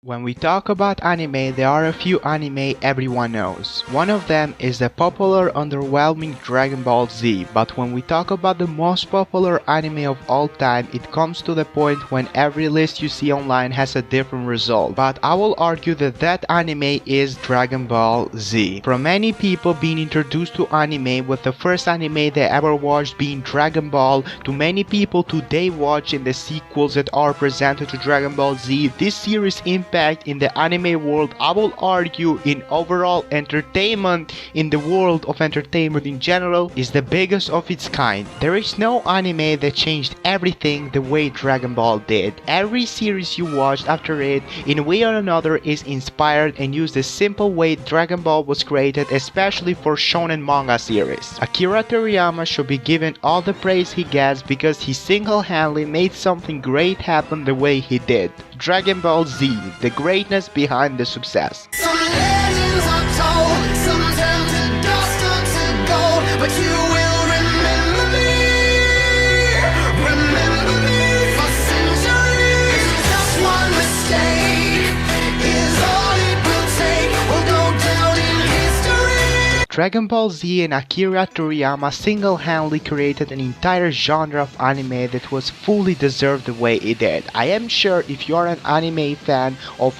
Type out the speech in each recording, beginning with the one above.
When we talk about anime, there are a few anime everyone knows. One of them is the popular underwhelming Dragon Ball Z, but when we talk about the most popular anime of all time, it comes to the point when every list you see online has a different result. But I will argue that that anime is Dragon Ball Z. For many people being introduced to anime with the first anime they ever watched being Dragon Ball, to many people today watching the sequels that are presented to Dragon Ball Z, this series impact in the anime world, I will argue in overall entertainment, in the world of entertainment in general, is the biggest of its kind. There is no anime that changed everything the way Dragon Ball did. Every series you watched after it, in a way or another, is inspired and used the simple way Dragon Ball was created, especially for shonen manga series. Akira Toriyama should be given all the praise he gets because he single-handedly made something great happen the way he did. Dragon Ball Z, the greatness behind the success. Some legends are told, some turn to dust or to gold, but you will remember me for centuries. Just one mistake is all it will take, will go down in history. Dragon Ball Z and Akira Toriyama single-handedly created an entire genre of anime that was fully deserved the way it did. I am sure if you are an anime fan of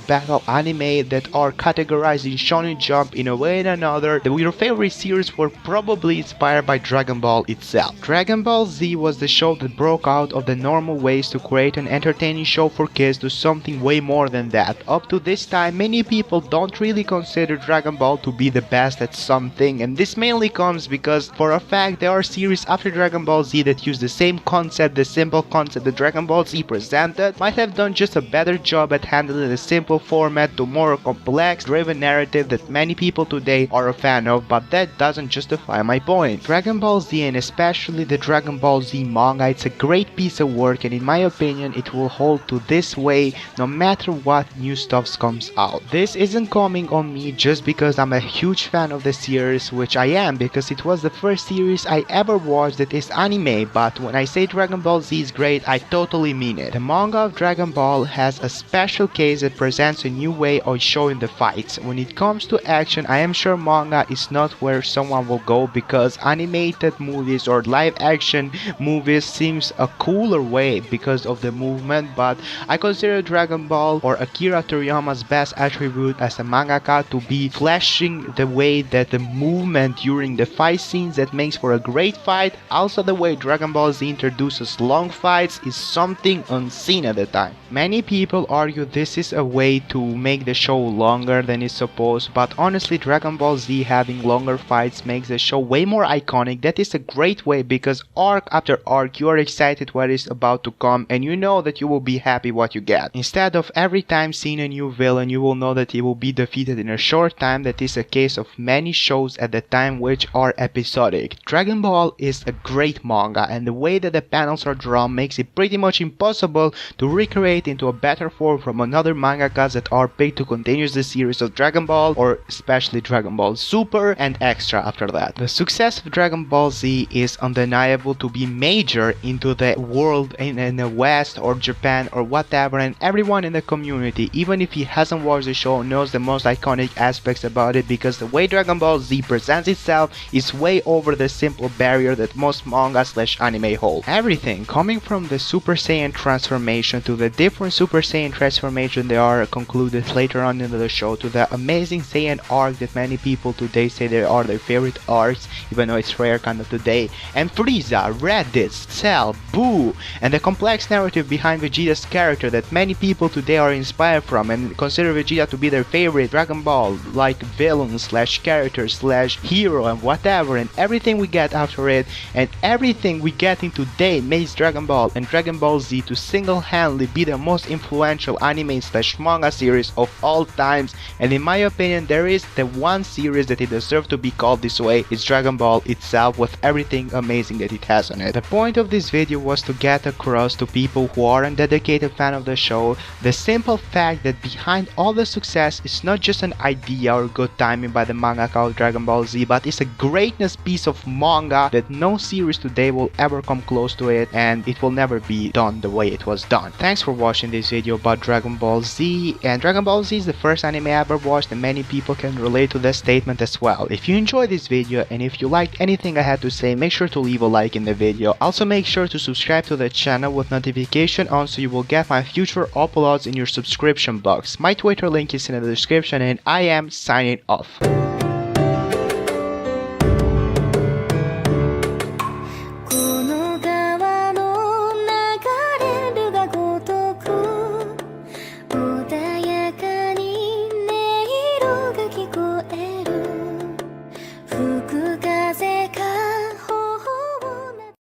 battle anime that are categorized in Shonen Jump in a way or another, that your favorite series were probably inspired by Dragon Ball itself. Dragon Ball Z was the show that broke out of the normal ways to create an entertaining show for kids to something way more than that. Up to this time, many people don't really consider Dragon Ball to be the best at something, and this mainly comes because for a fact there are series after Dragon Ball Z that use the same concept, the simple concept that Dragon Ball Z presented, might have done just a better job at handling the simple format to more complex driven narrative that many people today are a fan of, but that doesn't justify my point. Dragon Ball Z, and especially the Dragon Ball Z manga, it's a great piece of work, and in my opinion it will hold to this way no matter what new stuff comes out. This isn't coming on me just because I'm a huge fan of the series, which I am because it was the first series I ever watched that is anime, but when I say Dragon Ball Z is great, I totally mean it. The manga of Dragon Ball has a special case that presents a new way of showing the fights. When it comes to action, I am sure manga is not where someone will go because animated movies or live action movies seems a cooler way because of the movement, but I consider Dragon Ball or Akira Toriyama's best attribute as a mangaka to be flashing the way that the movement during the fight scenes that makes for a great fight. Also the way Dragon Ball Z introduces long fights is something unseen at the time. Many people argue this is a way to make the show longer than it's supposed, but honestly Dragon Ball Z having longer fights makes the show way more iconic. That is a great way because arc after arc you are excited what is about to come and you know that you will be happy what you get. Instead of every time seeing a new villain you will know that he will be defeated in a short time. That is a case of many shows at the time which are episodic. Dragon Ball is a great manga and the way that the panels are drawn makes it pretty much impossible to recreate into a better form from another mangakas that are picked to continue the series of Dragon Ball, or especially Dragon Ball Super and Extra after that. The success of Dragon Ball Z is undeniable to be major into the world in the West or Japan or whatever, and everyone in the community, even if he hasn't watched the show, knows the most iconic aspects about it because the way Dragon Ball Z presents itself is way over the simple barrier that most manga/anime hold. Everything coming from the Super Saiyan transformation to the different Super Saiyan transformation they are concluded later on in the show, to the amazing Saiyan arc that many people today say they are their favorite arcs, even though it's rare kind of today, and Frieza, Raditz, Cell, Boo, and the complex narrative behind Vegeta's character that many people today are inspired from and consider Vegeta to be their favorite Dragon Ball like villain/character/hero and whatever, and everything we get after it and everything we get in today makes Dragon Ball and Dragon Ball Z to single-handedly be the most influential anime/manga series of all times, and in my opinion there is the one series that it deserves to be called this way. It's Dragon Ball itself with everything amazing that it has on it. The point of this video was to get across to people who aren't dedicated fan of the show the simple fact that behind all the success is not just an idea or good timing, continued by the mangaka of Dragon Ball Z, but it's a greatness piece of manga that no series today will ever come close to it, and it will never be done the way it was done. Thanks for watching this video about Dragon Ball Z, and Dragon Ball Z is the first anime I ever watched, and many people can relate to this statement as well. If you enjoyed this video and if you liked anything I had to say, make sure to leave a like in the video. Also make sure to subscribe to the channel with notification on so you will get my future uploads in your subscription box. My Twitter link is in the description, and I am signing off.